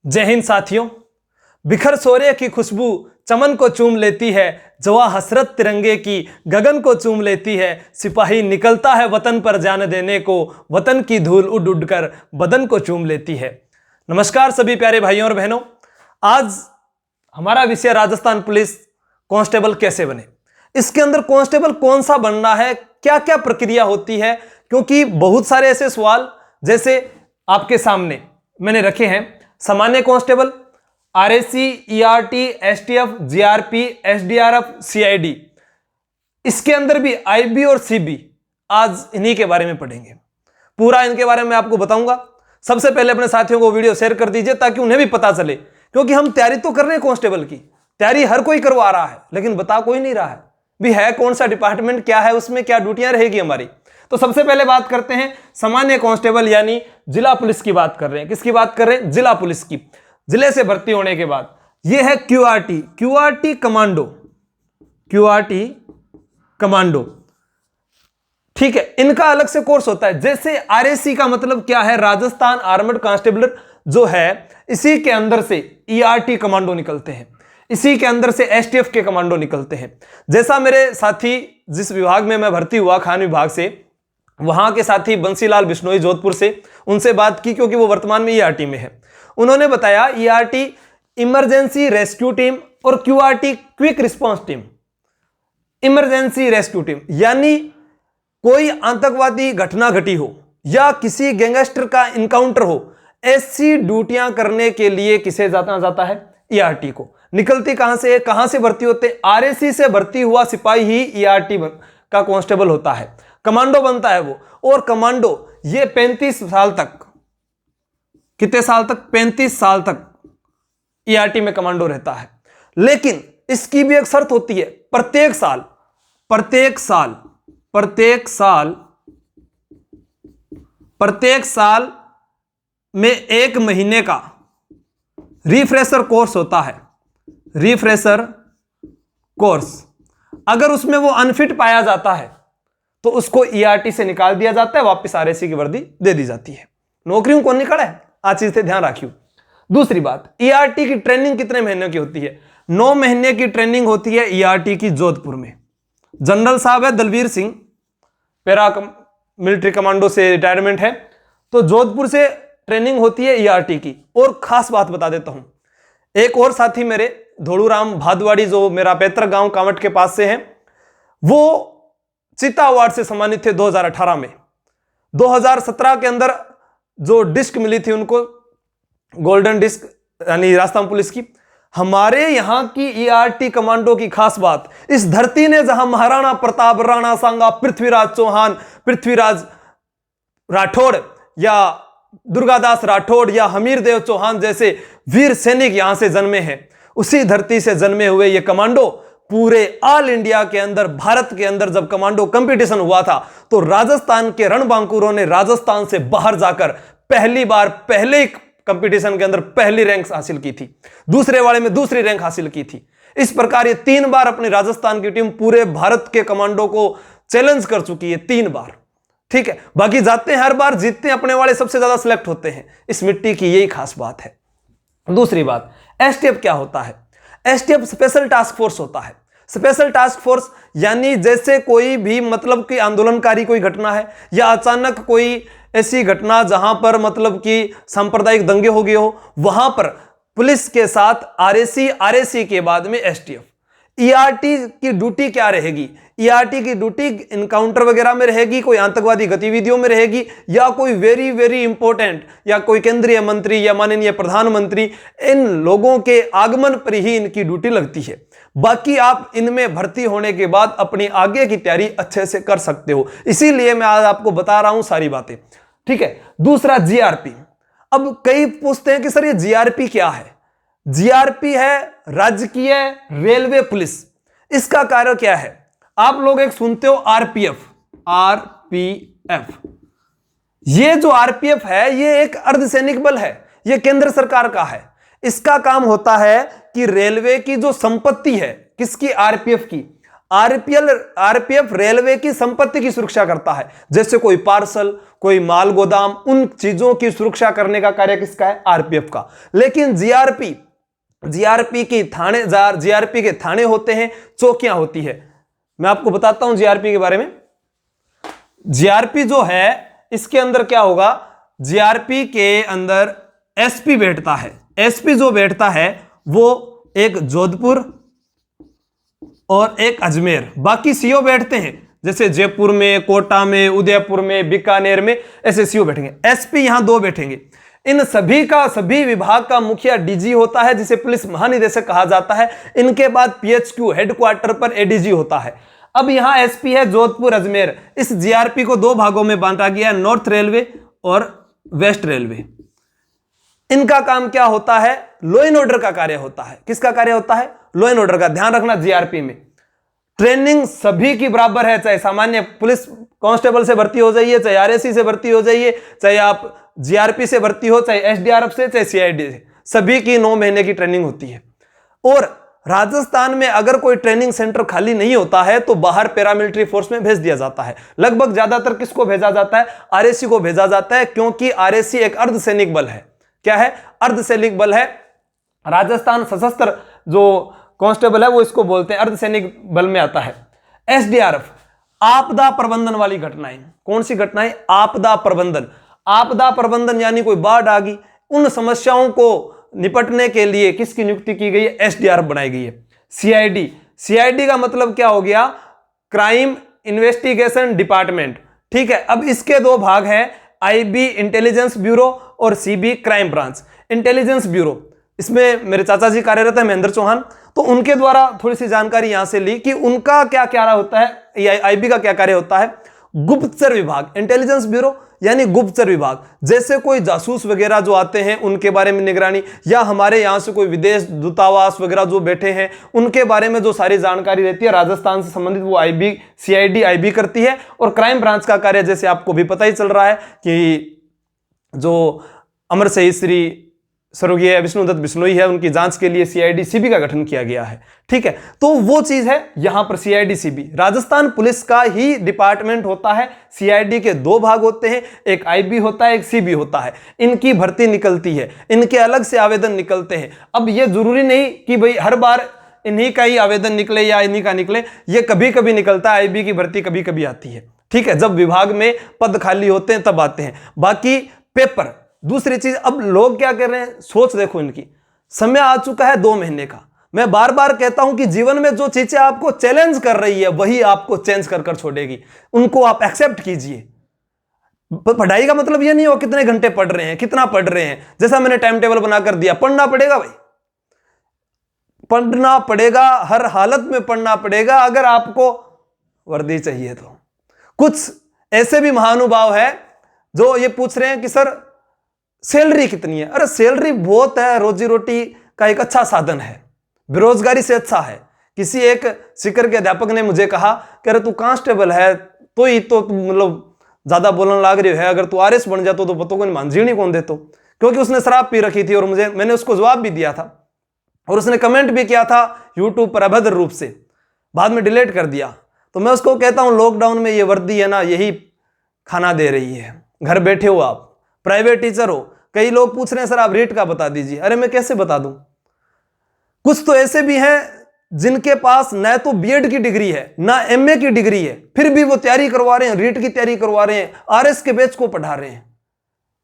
जय हिंद साथियों। बिखर सूर्य की खुशबू चमन को चूम लेती है, जवा हसरत तिरंगे की गगन को चूम लेती है। सिपाही निकलता है वतन पर जान देने को, वतन की धूल उड़ उड़ कर बदन को चूम लेती है। नमस्कार सभी प्यारे भाइयों और बहनों। आज हमारा विषय राजस्थान पुलिस कांस्टेबल कैसे बने। इसके अंदर कांस्टेबल कौन सा बनना है, क्या क्या प्रक्रिया होती है, क्योंकि बहुत सारे ऐसे सवाल जैसे आपके सामने मैंने रखे हैं। सामान्य constable, RAC, ERT, STF, GRP, SDRF, CID, इसके अंदर भी आईबी और सीबी, आज इन्हीं के बारे में पढ़ेंगे। पूरा इनके बारे में आपको बताऊंगा। सबसे पहले अपने साथियों को वीडियो शेयर कर दीजिए ताकि उन्हें भी पता चले, क्योंकि हम तैयारी तो कर रहे हैं कांस्टेबल की, तैयारी हर कोई करवा रहा है, लेकिन बता कोई नहीं रहा है भी है कौन सा डिपार्टमेंट, क्या है उसमें, क्या ड्यूटियां रहेगी हमारी। तो सबसे पहले बात करते हैं सामान्य कांस्टेबल यानी जिला पुलिस की बात कर रहे हैं। किसकी बात कर रहे हैं? जिला पुलिस की। जिले से भर्ती होने के बाद यह है QRT, QRT commando, QRT commando, ठीक है। इनका अलग से कोर्स होता है। जैसे आरएसी का मतलब क्या है? राजस्थान आर्मड कांस्टेबल जो है, इसी के अंदर से ईआरटी कमांडो निकलते हैं, इसी के अंदर से एसटीएफ के कमांडो निकलते हैं। जैसा मेरे साथी जिस विभाग में मैं भर्ती हुआ, खान विभाग से, वहां के साथी बंसीलाल बिश्नोई जोधपुर से, उनसे बात की क्योंकि वो वर्तमान में ईआरटी में है। उन्होंने बताया ईआरटी इमरजेंसी रेस्क्यू टीम और QRT quick response team. Emergency rescue team यानी कोई आतंकवादी घटना घटी हो या किसी गैंगस्टर का इनकाउंटर हो, ऐसी ड्यूटियां करने के लिए किसे जाता है? ईआरटी को। निकलती कहां से है, कहां से भर्ती होते? आरएसी से भर्ती हुआ सिपाही ही ईआरटी का कांस्टेबल होता है, कमांडो बनता है वो। और कमांडो ये 35 साल तक, कितने साल तक? 35 साल तक ईआरटी में कमांडो रहता है। लेकिन इसकी भी एक शर्त होती है, प्रत्येक साल में 1 महीने का रिफ्रेशर कोर्स होता है। रिफ्रेशर कोर्स, अगर उसमें वो अनफिट पाया जाता है तो उसको ईआरटी से निकाल दिया जाता है, वापस आरएसी की वर्दी दे दी जाती है। नौकरियों कौन निकाला है, आज चीज से ध्यान रखियो। दूसरी बात, ईआरटी की ट्रेनिंग कितने महीने की होती है? 9 महीने की ट्रेनिंग होती है ईआरटी की जोधपुर में। जनरल साहब है Dalvir Singh, para military commando से रिटायरमेंट है, तो जोधपुर से ट्रेनिंग होती है ईआरटी की। और खास बात बता देता हूं, एक और साथी मेरे धोड़ूराम भादवाड़ी, जो मेरा पैतृक गांव कांवट के पास से है, वो चीता अवार्ड से सम्मानित थे 2018 में। 2017 के अंदर जो डिस्क मिली थी उनको, गोल्डन डिस्क यानी राजस्थान पुलिस की। हमारे यहां की ईआरटी कमांडो की खास बात, इस धरती ने जहां महाराणा प्रताप, राणा सांगा, पृथ्वीराज चौहान, पृथ्वीराज राठौड़ या दुर्गादास राठौड़ या हमीरदेव चौहान जैसे वीर सैनिक यहां से जन्मे हैं, उसी धरती से जन्मे हुए ये कमांडो पूरे ऑल इंडिया के अंदर, भारत के अंदर जब कमांडो कंपटीशन हुआ था तो राजस्थान के रणबांकुरों ने राजस्थान से बाहर जाकर पहली बार, पहले कंपटीशन के अंदर पहली रैंक हासिल की थी, दूसरे वाले में दूसरी रैंक हासिल की थी। इस प्रकार ये 3 बार अपनी राजस्थान की टीम पूरे भारत के कमांडो को चैलेंज कर चुकी है, 3 बार, ठीक है। बाकी जाते हैं हर बार, जीतते हैं अपने वाले, सबसे ज्यादा सिलेक्ट होते हैं। इस मिट्टी की यही खास बात है। दूसरी बात, एसटीएफ क्या होता है? एसटीएफ स्पेशल टास्क फोर्स होता है। स्पेशल टास्क फोर्स यानी जैसे कोई भी मतलब कि आंदोलनकारी कोई घटना है या अचानक कोई ऐसी घटना जहां पर मतलब कि सांप्रदायिक दंगे हो गए हो, वहां पर पुलिस के साथ आरएसी, आरएसी के बाद में एसटीएफ। ईआरटी की ड्यूटी क्या रहेगी? ईआरटी की ड्यूटी इनकाउंटर वगैरह में रहेगी, कोई आतंकवादी गतिविधियों में रहेगी, या कोई वेरी वेरी इंपॉर्टेंट, या कोई केंद्रीय मंत्री या माननीय प्रधानमंत्री, इन लोगों के आगमन पर ही इनकी ड्यूटी लगती है। बाकी आप इनमें भर्ती होने के बाद अपनी आगे की तैयारी अच्छे से कर सकते हो, इसीलिए मैं आज आपको बता रहा हूं सारी बातें, ठीक है। दूसरा, जीआरपी। अब कई पूछते हैं कि सर ये जीआरपी क्या है? जीआरपी है राजकीय रेलवे पुलिस। इसका कार्य क्या है? आप लोग एक सुनते हो आरपीएफ, आरपीएफ। ये जो आरपीएफ है ये एक अर्धसैनिक बल है, ये केंद्र सरकार का है। इसका काम होता है कि रेलवे की जो संपत्ति है, किसकी? आरपीएफ की। आरपीएफ रेलवे की संपत्ति की सुरक्षा करता है, जैसे कोई पार्सल, कोई माल गोदाम, उन चीजों की सुरक्षा करने का कार्य किसका है? आरपीएफ का। लेकिन जीआरपी के थाने होते हैं, चौकियां होती है। मैं आपको बताता हूं जीआरपी के बारे में। जीआरपी जो है इसके अंदर क्या होगा? जीआरपी के अंदर एसपी बैठता है। एसपी जो बैठता है वो एक जोधपुर और एक अजमेर, बाकी सीओ बैठते हैं जैसे जयपुर में, कोटा में, उदयपुर में, बीकानेर में, ऐसे सीओ बैठेंगे। एसपी यहां 2 बैठेंगे। इन सभी विभाग का मुखिया डीजी होता है, जिसे पुलिस महानिदेशक कहा जाता है। इनके बाद पीएचक्यू हेडक्वार्टर पर एडीजी होता है। अब यहां एसपी है जोधपुर, अजमेर। इस जीआरपी को 2 भागों में बांटा गया, नॉर्थ रेलवे और वेस्ट रेलवे। इनका काम क्या होता है? लॉ एंड ऑर्डर का कार्य होता है। किसका कार्य होता है? लॉ एंड ऑर्डर का। ध्यान रखना, जीआरपी में ट्रेनिंग सभी की बराबर है, चाहे सामान्य पुलिस कांस्टेबल से भर्ती हो जाइए, चाहे आरएसी से भर्ती हो जाइए, चाहे आप जीआरपी से भर्ती हो, चाहे एसडीआरएफ से, चाहे सीआईडी से, सभी की 9 महीने की ट्रेनिंग होती है। और राजस्थान में अगर कोई ट्रेनिंग सेंटर खाली नहीं होता है तो बाहर पैरामिलिट्री फोर्स में भेज दिया जाता है। लगभग ज्यादातर किसको भेजा जाता है? आरएसी को भेजा जाता है, क्योंकि आरएसी एक अर्धसैनिक बल है। क्या है? अर्धसैनिक बल है। राजस्थान सशस्त्र जो कांस्टेबल है वो इसको बोलते हैं, अर्धसैनिक बल में आता है। एसडीआरएफ आपदा प्रबंधन वाली घटनाएं। कौन सी घटनाएं? आपदा प्रबंधन। आपदा प्रबंधन यानी कोई बाढ़ आ गई, उन समस्याओं को निपटने के लिए किसकी नियुक्ति की गई है? एसडीआरएफ बनाई गई है। सीआईडी का मतलब क्या हो गया? Crime investigation department. ठीक है। अब इसके 2 भाग हैं, आईबी इंटेलिजेंस ब्यूरो और CB crime branch. Intelligence bureau, इसमें मेरे चाचा जी कार्यरत है, महेंद्र चौहान, तो उनके द्वारा थोड़ी सी जानकारी यहां से ली कि उनका क्या कार्य होता है, आईबी का क्या कार्य होता है? गुप्तचर विभाग। इंटेलिजेंस ब्यूरो यानी गुप्तचर विभाग, जैसे कोई जासूस वगैरह जो आते हैं उनके बारे में निगरानी, या हमारे यहां से कोई विदेश दूतावास वगैरह जो बैठे हैं उनके बारे में जो सारी जानकारी रहती है राजस्थान से संबंधित, वो आईबी, सीआईडी आईबी करती है। और क्राइम ब्रांच का कार्य जैसे आपको भी पता ही चल रहा है कि जो अमर शहीद श्री स्वर्गीय विष्णुदत्त बिश्नोई है, उनकी जांच के लिए सीआईडी सीबी का गठन किया गया है। ठीक है, तो वो चीज है यहां पर सीआईडी सीबी। राजस्थान पुलिस का ही डिपार्टमेंट होता है। सीआईडी के 2 भाग होते हैं, एक आईबी होता है, एक सीबी होता है। इनकी भर्ती निकलती है, इनके अलग से आवेदन निकलते हैं। अब ये जरूरी नहीं कि भाई हर बार इन्हीं का ही आवेदन निकले या इन्हीं का निकले, ये कभी कभी निकलता है। आईबी की भर्ती कभी कभी आती है। ठीक है, जब विभाग में पद खाली होते हैं तब आते हैं। बाकी पेपर, दूसरी चीज, अब लोग क्या कर रहे हैं, सोच देखो इनकी। समय आ चुका है 2 महीने का। मैं बार बार कहता हूं कि जीवन में जो चीजें आपको चैलेंज कर रही है वही आपको चेंज कर छोड़ेगी। उनको आप एक्सेप्ट कीजिए। पढ़ाई का मतलब ये नहीं हो कितने घंटे पढ़ रहे हैं, कितना पढ़ रहे हैं। जैसा मैंने टाइम टेबल बनाकर दिया, पढ़ना पड़ेगा भाई, पढ़ना पड़ेगा, हर हालत में पढ़ना पड़ेगा अगर आपको वर्दी चाहिए तो। कुछ ऐसे भी महानुभाव है जो ये पूछ रहे हैं कि सर सैलरी कितनी है। अरे सैलरी बहुत है, रोजी रोटी का एक अच्छा साधन है, बेरोजगारी से अच्छा है। किसी एक सिकर के अध्यापक ने मुझे कहा कि अरे तू कांस्टेबल है तो ही तो मतलब ज्यादा बोलने लाग रही है, अगर तू आरएस बन जातो तो पतो कोई मांझीणी कौन देतो। क्योंकि उसने शराब पी रखी थी और मैंने उसको जवाब भी दिया था और उसने कमेंट भी किया था यूट्यूब पर अभद्र रूप से, बाद में डिलीट कर दिया। तो मैं उसको कहता हूं लॉकडाउन में ये वर्दी है ना, यही खाना दे रही है। घर बैठे हो आप, प्राइवेट टीचर हो। कई लोग पूछ रहे हैं सर आप रेट का बता दीजिए। अरे मैं कैसे बता दूं। कुछ तो ऐसे भी हैं जिनके पास न तो बीएड की डिग्री है ना एमए की डिग्री है, फिर भी वो तैयारी करवा रहे हैं, रीट की तैयारी करवा रहे हैं, आरएस के बैच को पढ़ा रहे हैं।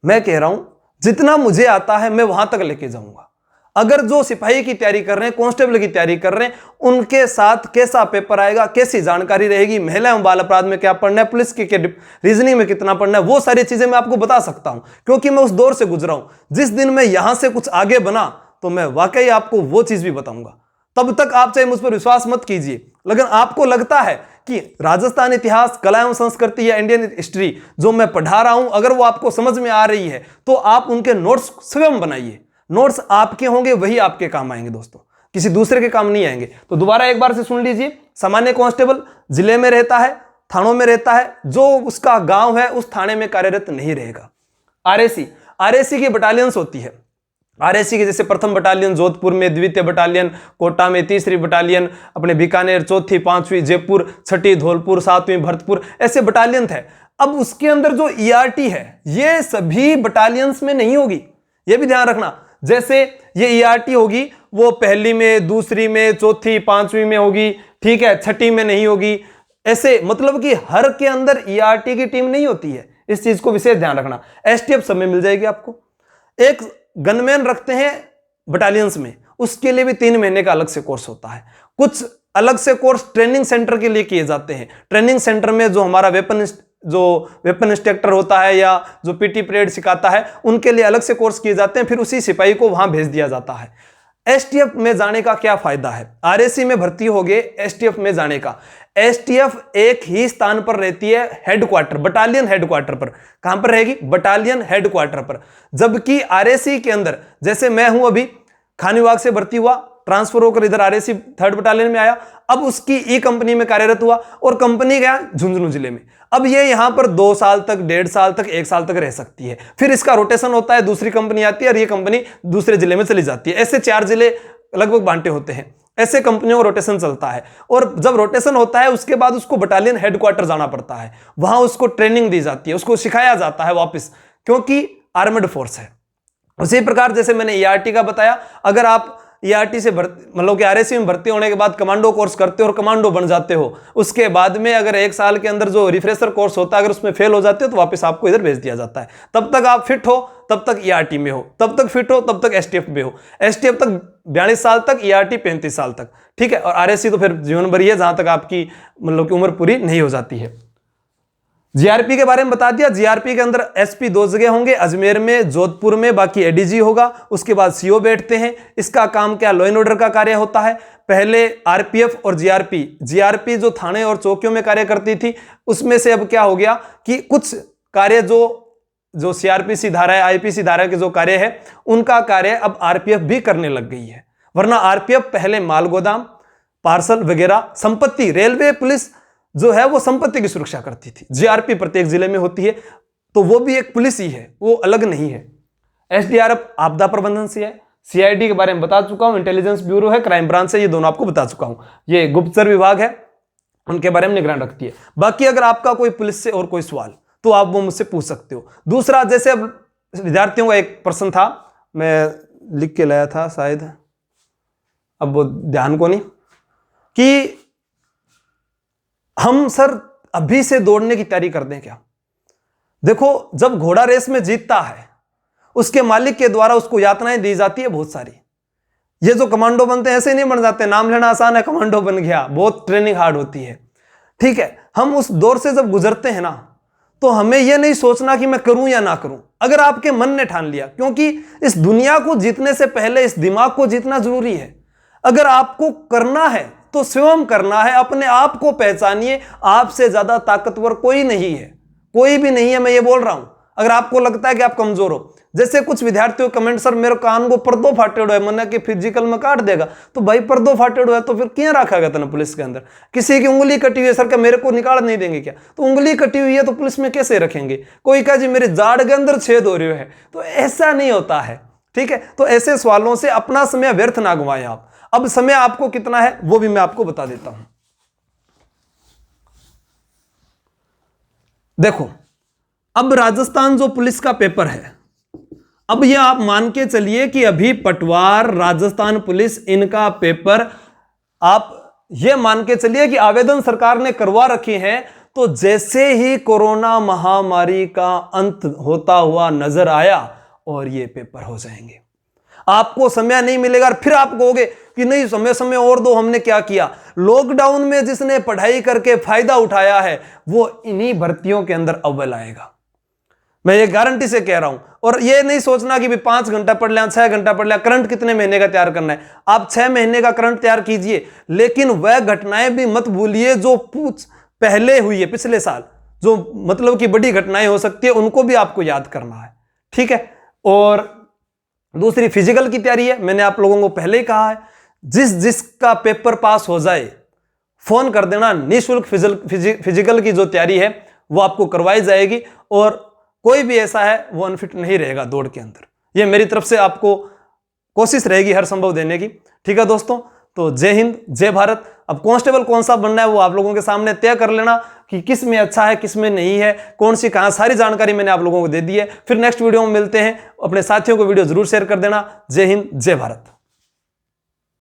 मैं कह रहा हूं जितना मुझे आता है मैं वहां तक लेके जाऊंगा। अगर जो सिपाही की तैयारी कर रहे हैं, कांस्टेबल की तैयारी कर रहे हैं, उनके साथ कैसा पेपर आएगा, कैसी जानकारी रहेगी, महिला एवं बाल अपराध में क्या पढ़ना है, पुलिस की रीजनिंग में कितना पढ़ना है, वो सारी चीजें मैं आपको बता सकता हूं क्योंकि मैं उस दौर से गुजरा हूं। जिस दिन मैं यहां से कुछ आगे बना तो मैं वाकई आपको वो चीज भी बताऊंगा। तब तक आप चाहे मुझ पर विश्वास मत कीजिए, लेकिन आपको लगता है कि राजस्थान इतिहास, कला एवं संस्कृति या इंडियन हिस्ट्री जो मैं पढ़ा रहा हूं अगर वो आपको समझ में आ रही है तो आप उनके नोट्स स्वयं बनाइए। नोट्स आपके होंगे, वही आपके काम आएंगे दोस्तों, किसी दूसरे के काम नहीं आएंगे। तो दोबारा एक बार से सुन लीजिए। सामान्य कांस्टेबल जिले में रहता है, थानों में रहता है, जो उसका गांव है उस थाने में कार्यरत नहीं रहेगा। आरएसी की बटालियंस होती है। आरएसी के जैसे प्रथम बटालियन जोधपुर में, द्वितीय बटालियन कोटा में, तीसरी बटालियन अपने बीकानेर, चौथी, पांचवी जयपुर, छठी धौलपुर, सातवीं भरतपुर, ऐसे बटालियन थे। अब उसके अंदर जो ईआरटी है ये सभी बटालियंस में नहीं होगी, ये भी ध्यान रखना। जैसे ये ईआरटी होगी वो पहली में, दूसरी में, चौथी, पांचवी में होगी, ठीक है, छठी में नहीं होगी, ऐसे मतलब कि हर के अंदर ईआरटी की टीम नहीं होती है, इस चीज को विशेष ध्यान रखना। एसटीएफ सब में मिल जाएगी आपको। एक गनमैन रखते हैं बटालियंस में, उसके लिए भी 3 महीने का अलग से कोर्स होता है। कुछ अलग से कोर्स ट्रेनिंग सेंटर के लिए किए जाते हैं। ट्रेनिंग सेंटर में जो हमारा वेपन इंस्ट्रक्टर होता है या जो पीटी परेड सिखाता है, उनके लिए अलग से कोर्स किए जाते हैं, फिर उसी सिपाही को वहां भेज दिया जाता है। एसटीएफ में जाने का क्या फायदा है? आरएसी में भर्ती हो गए, एसटीएफ में जाने का। एसटीएफ एक ही स्थान पर रहती है, हेडक्वार्टर, बटालियन हेडक्वार्टर पर। कहां पर रहेगी? बटालियन हेडक्वार्टर पर। जबकि आरएसी के अंदर, जैसे मैं हूं अभी खान विभाग से भर्ती हुआ, ट्रांसफर होकर इधर आरएसी 3rd बटालियन में आया, अब उसकी ई कंपनी में कार्यरत हुआ और कंपनी गया झुंझुनू जिले में। अब ये यहां पर 2 साल तक, 1.5 साल तक, 1 साल तक रह सकती है, फिर इसका रोटेशन होता है, दूसरी कंपनी आती है और ये कंपनी दूसरे जिले में चली जाती है। ऐसे 4 जिले लगभग बांटे होते हैं, ऐसे कंपनियों का रोटेशन चलता है। और जब रोटेशन होता है उसके बाद उसको बटालियन हेडक्वार्टर जाना पड़ता है, वहां उसको ट्रेनिंग दी जाती है, उसको सिखाया जाता है वापस, क्योंकि आर्मड फोर्स है। उसी प्रकार जैसे मैंने ईआरटी का बताया, अगर आप ईआरटी से मतलब कि आरएसी में भर्ती होने के बाद कमांडो कोर्स करते हो और कमांडो बन जाते हो, उसके बाद में अगर 1 साल के अंदर जो रिफ्रेशर कोर्स होता है, अगर उसमें फेल हो जाते हो तो वापस आपको इधर भेज दिया जाता है। तब तक आप फिट हो तब तक ईआरटी में हो, तब तक फिट हो तब तक एसटीएफ में हो। एसटीएफ तक 42 साल तक, ईआरटी 35 साल तक, ठीक है। और आरएसी तो फिर जीवन भर ही है, जहां तक आपकी मतलब की उम्र पूरी नहीं हो जाती है। जीआरपी के बारे में बता दिया। जीआरपी के अंदर एसपी 2 जगह होंगे, अजमेर में, जोधपुर में, बाकी एडीजी होगा। उसके बाद सीओ बैठते हैं। इसका काम क्या? लॉ एंड ऑर्डर का कार्य होता है। पहले आरपीएफ और जीआरपी, जीआरपी जो थाने और चौकियों में कार्य करती थी, उसमें से अब क्या हो गया कि कुछ कार्य जो सीआरपीसी धारा है, आईपीसी धारा के जो कार्य है, उनका कार्य अब आरपीएफ भी करने लग गई है। वरना आरपीएफ पहले माल गोदाम, पार्सल वगैरह, संपत्ति, रेलवे पुलिस जो है वो संपत्ति की सुरक्षा करती थी। जीआरपी प्रत्येक जिले में होती है, तो वो भी एक पुलिस ही है, वो अलग नहीं है। एसडीआरएफ आपदा प्रबंधन से है। सीआईडी के बारे में बता चुका हूं, इंटेलिजेंस ब्यूरो है, क्राइम ब्रांच है, ये दोनों आपको बता चुका हूं। ये गुप्तचर विभाग है, उनके बारे में निगरान रखती है। बाकी अगर आपका कोई पुलिस से और कोई सवाल तो आप वो मुझसे पूछ सकते हो। दूसरा, जैसे अब विद्यार्थियों का एक प्रश्न था, मैं लिख के लाया था शायद, अब वो ध्यान को नहीं, कि हम सर अभी से दौड़ने की तैयारी कर दें क्या? देखो, जब घोड़ा रेस में जीतता है, उसके मालिक के द्वारा उसको यातनाएं दी जाती है बहुत सारी। ये जो कमांडो बनते हैं ऐसे नहीं बन जाते, नाम लेना आसान है, कमांडो बन गया, बहुत ट्रेनिंग हार्ड होती है, ठीक है। हम उस दौर से जब गुजरते हैं ना, तो हमें यह नहीं सोचना कि मैं करूं या ना करूं। अगर आपके मन ने ठान लिया, क्योंकि इस दुनिया को जीतने से पहले इस दिमाग को जीतना जरूरी है। अगर आपको करना है तो स्वयं करना है, अपने आप को पहचानिए। आपसे ज्यादा ताकतवर कोई नहीं है, कोई भी नहीं है, मैं ये बोल रहा हूं। अगर आपको लगता है कि आप कमजोर हो, जैसे कुछ विद्यार्थियों कमेंट, सर मेरे कान को पर्दो फाटेड़ो है, मना कि फिजिकल में काट देगा। तो भाई पर्दो फाटेड़ो है तो फिर क्यों रखा गया था पुलिस के अंदर? किसी की उंगली कटी हुई है, सर क्या मेरे को निकाल नहीं देंगे क्या? तो उंगली कटी हुई है तो पुलिस में कैसे रखेंगे? कोई कहा जी मेरे जाड़ के अंदर छेद हो रहे है, तो ऐसा नहीं होता है, ठीक है। तो ऐसे सवालों से अपना समय व्यर्थ ना गंवाएं आप। अब समय आपको कितना है वो भी मैं आपको बता देता हूं। देखो, अब राजस्थान जो पुलिस का पेपर है, अब ये आप मान के चलिए कि अभी पटवार, राजस्थान पुलिस, इनका पेपर आप ये मान के चलिए कि आवेदन सरकार ने करवा रखे हैं। तो जैसे ही कोरोना महामारी का अंत होता हुआ नजर आया और ये पेपर हो जाएंगे, आपको समय नहीं मिलेगा। और फिर आप कहोगे कि नहीं समय और दो, हमने क्या किया? लॉकडाउन में जिसने पढ़ाई करके फायदा उठाया है वो इन्हीं भर्तियों के अंदर अव्वल आएगा, मैं ये गारंटी से कह रहा हूं। और ये नहीं सोचना कि भी 5 घंटा पढ़ लिया, 6 घंटा पढ़ लिया। करंट कितने महीने का तैयार करना है? आप 6 महीने का करंट तैयार कीजिए, लेकिन वह घटनाएं भी मत भूलिए जो पहले हुई है, पिछले साल, जो मतलब कि बड़ी घटनाएं हो सकती है, उनको भी आपको याद करना है, ठीक है। और दूसरी फिजिकल की तैयारी है। मैंने आप लोगों को पहले ही कहा है, जिसका पेपर पास हो जाए फोन कर देना, निःशुल्क फिजिकल की जो तैयारी है वो आपको करवाई जाएगी। और कोई भी ऐसा है वो अनफिट नहीं रहेगा दौड़ के अंदर, ये मेरी तरफ से आपको कोशिश रहेगी हर संभव देने की। ठीक है दोस्तों, तो जय हिंद जय भारत। अब कांस्टेबल कौन सा बनना है वो आप लोगों के सामने तय कर लेना कि किस में अच्छा है किस में नहीं है, कौन सी कहां, सारी जानकारी मैंने आप लोगों को दे दी है। फिर नेक्स्ट वीडियो में मिलते हैं। अपने साथियों को वीडियो जरूर शेयर कर देना। जय हिंद जय भारत।